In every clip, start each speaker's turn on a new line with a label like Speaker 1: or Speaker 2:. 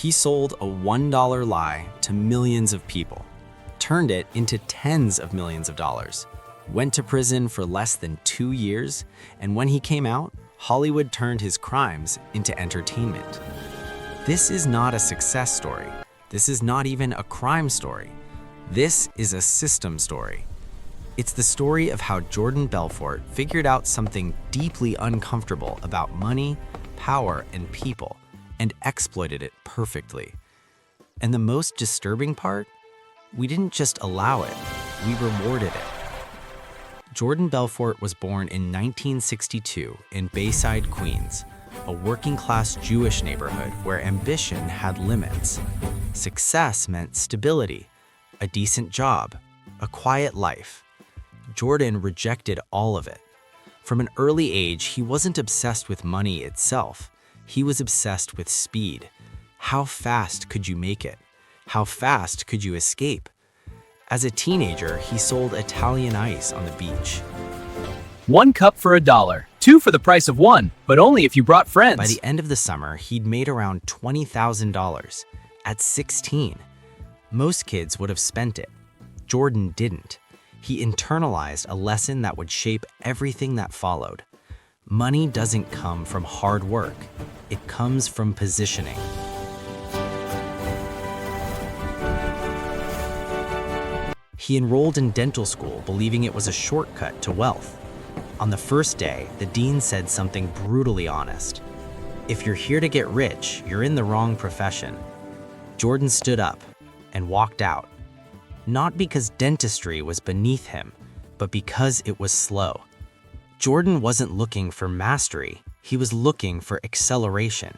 Speaker 1: He sold a $1 lie to millions of people, turned it into tens of millions of dollars, went to prison for less than 2 years, and when he came out, Hollywood turned his crimes into entertainment. This is not a success story. This is not even a crime story. This is a system story. It's the story of how Jordan Belfort figured out something deeply uncomfortable about money, power, and people, and exploited it perfectly. And the most disturbing part? We didn't just allow it, we rewarded it. Jordan Belfort was born in 1962 in Bayside, Queens, a working-class Jewish neighborhood where ambition had limits. Success meant stability, a decent job, a quiet life. Jordan rejected all of it. From an early age, he wasn't obsessed with money itself. He was obsessed with speed. How fast could you make it? How fast could you escape? As a teenager, he sold Italian ice on the beach.
Speaker 2: 1 cup for $1, 2 for the price of 1, but only if you brought friends.
Speaker 1: By the end of the summer, he'd made around $20,000 at 16. Most kids would have spent it. Jordan didn't. He internalized a lesson that would shape everything that followed. Money doesn't come from hard work. It comes from positioning. He enrolled in dental school, believing it was a shortcut to wealth. On the first day, the dean said something brutally honest. If you're here to get rich, you're in the wrong profession. Jordan stood up and walked out. Not because dentistry was beneath him, but because it was slow. Jordan wasn't looking for mastery, he was looking for acceleration.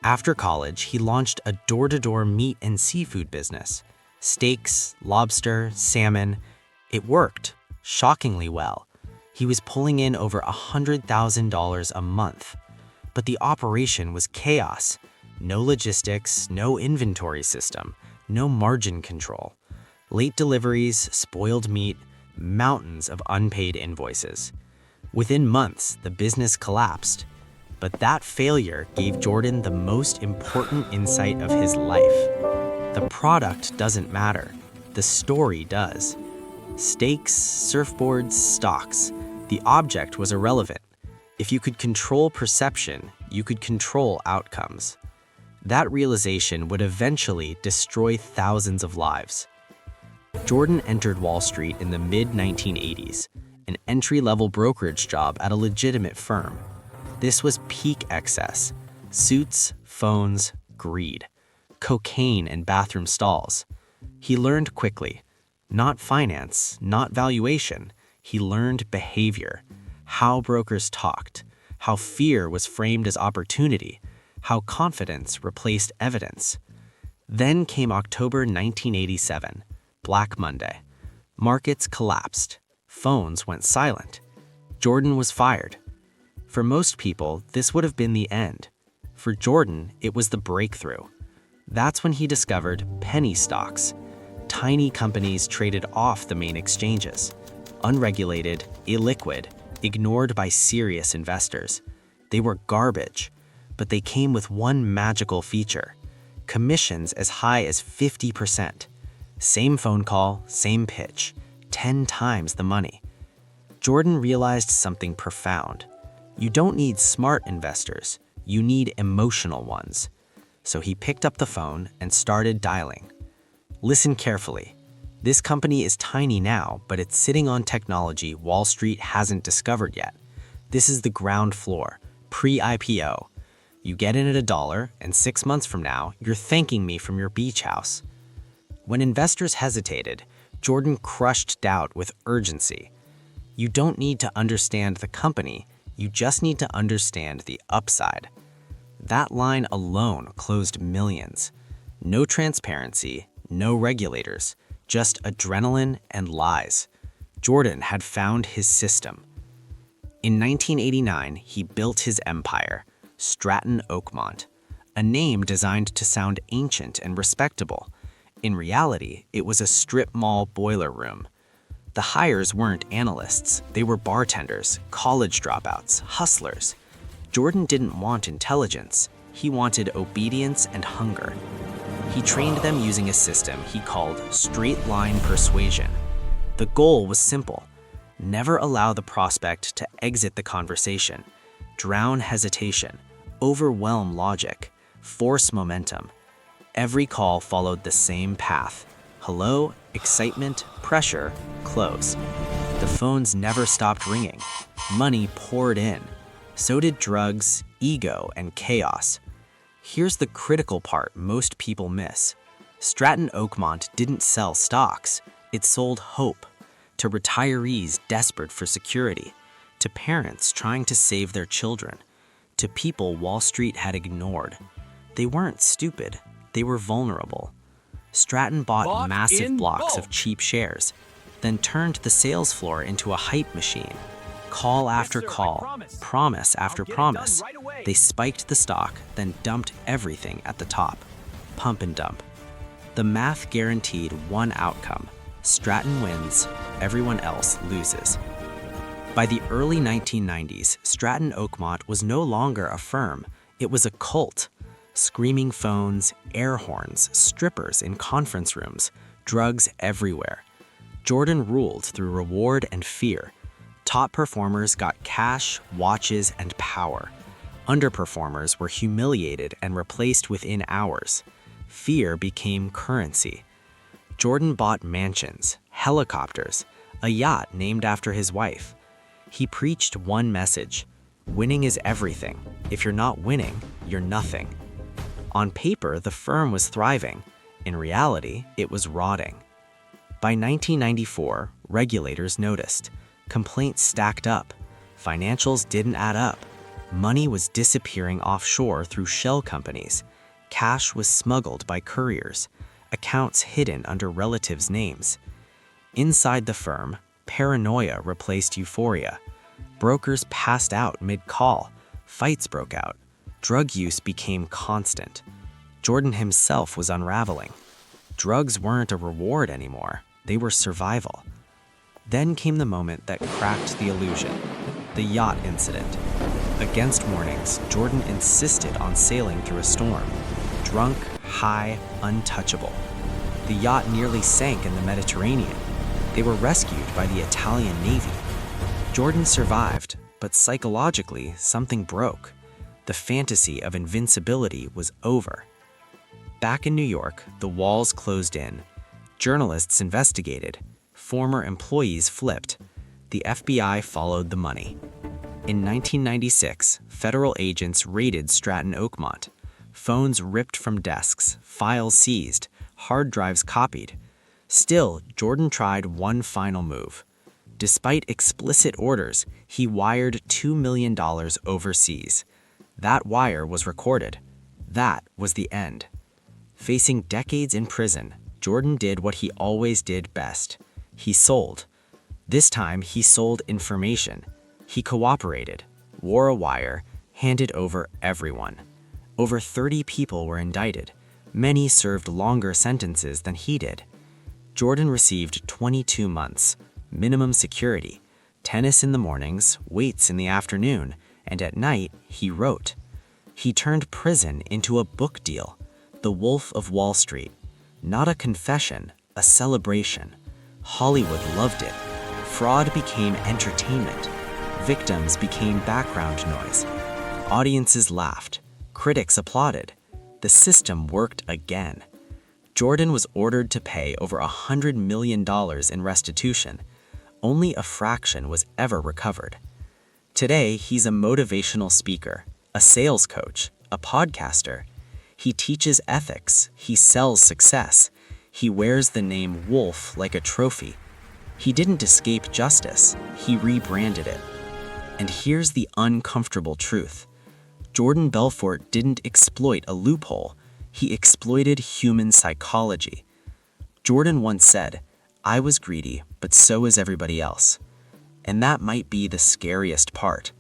Speaker 1: After college, he launched a door-to-door meat and seafood business. Steaks, lobster, salmon. It worked, shockingly well. He was pulling in over $100,000 a month. But the operation was chaos. No logistics, no inventory system, no margin control. Late deliveries, spoiled meat, mountains of unpaid invoices. Within months, the business collapsed. But that failure gave Jordan the most important insight of his life. The product doesn't matter. The story does. Steaks, surfboards, stocks. The object was irrelevant. If you could control perception, you could control outcomes. That realization would eventually destroy thousands of lives. Jordan entered Wall Street in the mid-1980s, an entry-level brokerage job at a legitimate firm. This was peak excess: suits, phones, greed, cocaine and bathroom stalls. He learned quickly. Not finance, not valuation. He learned behavior, how brokers talked, how fear was framed as opportunity, how confidence replaced evidence. Then came October 1987, Black Monday. Markets collapsed. Phones went silent. Jordan was fired. For most people, this would have been the end. For Jordan, it was the breakthrough. That's when he discovered penny stocks. Tiny companies traded off the main exchanges. Unregulated, illiquid, ignored by serious investors. They were garbage, but they came with one magical feature: commissions as high as 50%. Same phone call, same pitch, 10 times the money. Jordan realized something profound. You don't need smart investors, you need emotional ones. So he picked up the phone and started dialing. Listen carefully. This company is tiny now, but it's sitting on technology Wall Street hasn't discovered yet. This is the ground floor, pre-IPO. You get in at $1, and 6 months from now, you're thanking me from your beach house. When investors hesitated, Jordan crushed doubt with urgency. You don't need to understand the company, you just need to understand the upside. That line alone closed millions. No transparency, no regulators, just adrenaline and lies. Jordan had found his system. In 1989, he built his empire, Stratton Oakmont, a name designed to sound ancient and respectable. In reality, it was a strip mall boiler room. The hires weren't analysts, they were bartenders, college dropouts, hustlers. Jordan didn't want intelligence, He wanted obedience and hunger. He trained them using a system he called straight-line persuasion. The goal was simple: never allow the prospect to exit the conversation, drown hesitation, overwhelm logic, force momentum. Every call followed the same path: hello, excitement, pressure, close. The phones never stopped ringing. Money poured in. So did drugs, ego, and chaos. Here's the critical part most people miss. Stratton Oakmont didn't sell stocks. It sold hope to retirees desperate for security, to parents trying to save their children, to people Wall Street had ignored. They weren't stupid. They were vulnerable. Stratton bought massive blocks of cheap shares, then turned the sales floor into a hype machine. Call after call, promise after promise. They spiked the stock, then dumped everything at the top. Pump and dump. The math guaranteed one outcome: Stratton wins, everyone else loses. By the early 1990s, Stratton Oakmont was no longer a firm. It was a cult. Screaming phones, air horns, strippers in conference rooms, drugs everywhere. Jordan ruled through reward and fear. Top performers got cash, watches, and power. Underperformers were humiliated and replaced within hours. Fear became currency. Jordan bought mansions, helicopters, a yacht named after his wife. He preached one message: winning is everything. If you're not winning, you're nothing. On paper, the firm was thriving. In reality, it was rotting. By 1994, regulators noticed. Complaints stacked up. Financials didn't add up. Money was disappearing offshore through shell companies. Cash was smuggled by couriers. Accounts hidden under relatives' names. Inside the firm, paranoia replaced euphoria. Brokers passed out mid-call. Fights broke out. Drug use became constant. Jordan himself was unraveling. Drugs weren't a reward anymore. They were survival. Then came the moment that cracked the illusion: the yacht incident. Against warnings, Jordan insisted on sailing through a storm. Drunk, high, untouchable. The yacht nearly sank in the Mediterranean. They were rescued by the Italian Navy. Jordan survived, but psychologically, something broke. The fantasy of invincibility was over. Back in New York, the walls closed in. Journalists investigated. Former employees flipped. The FBI followed the money. In 1996, federal agents raided Stratton Oakmont. Phones ripped from desks, files seized, hard drives copied. Still, Jordan tried one final move. Despite explicit orders, he wired $2 million overseas. That wire was recorded. That was the end. Facing decades in prison, Jordan did what he always did best. He sold. This time, he sold information. He cooperated, wore a wire, handed over everyone. Over 30 people were indicted. Many served longer sentences than he did. Jordan received 22 months, minimum security, tennis in the mornings, weights in the afternoon, and at night, he wrote. He turned prison into a book deal, The Wolf of Wall Street. Not a confession, a celebration. Hollywood loved it. Fraud became entertainment. Victims became background noise. Audiences laughed. Critics applauded. The system worked again. Jordan was ordered to pay over $100 million in restitution. Only a fraction was ever recovered. Today, he's a motivational speaker, a sales coach, a podcaster. He teaches ethics. He sells success. He wears the name Wolf like a trophy. He didn't escape justice. He rebranded it. And here's the uncomfortable truth. Jordan Belfort didn't exploit a loophole. He exploited human psychology. Jordan once said, "I was greedy, but so is everybody else." And that might be the scariest part,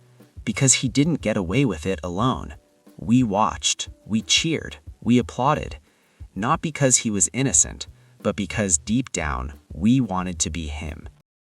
Speaker 1: because he didn't get away with it alone. We watched, we cheered, we applauded, not because he was innocent, but because deep down, we wanted to be him.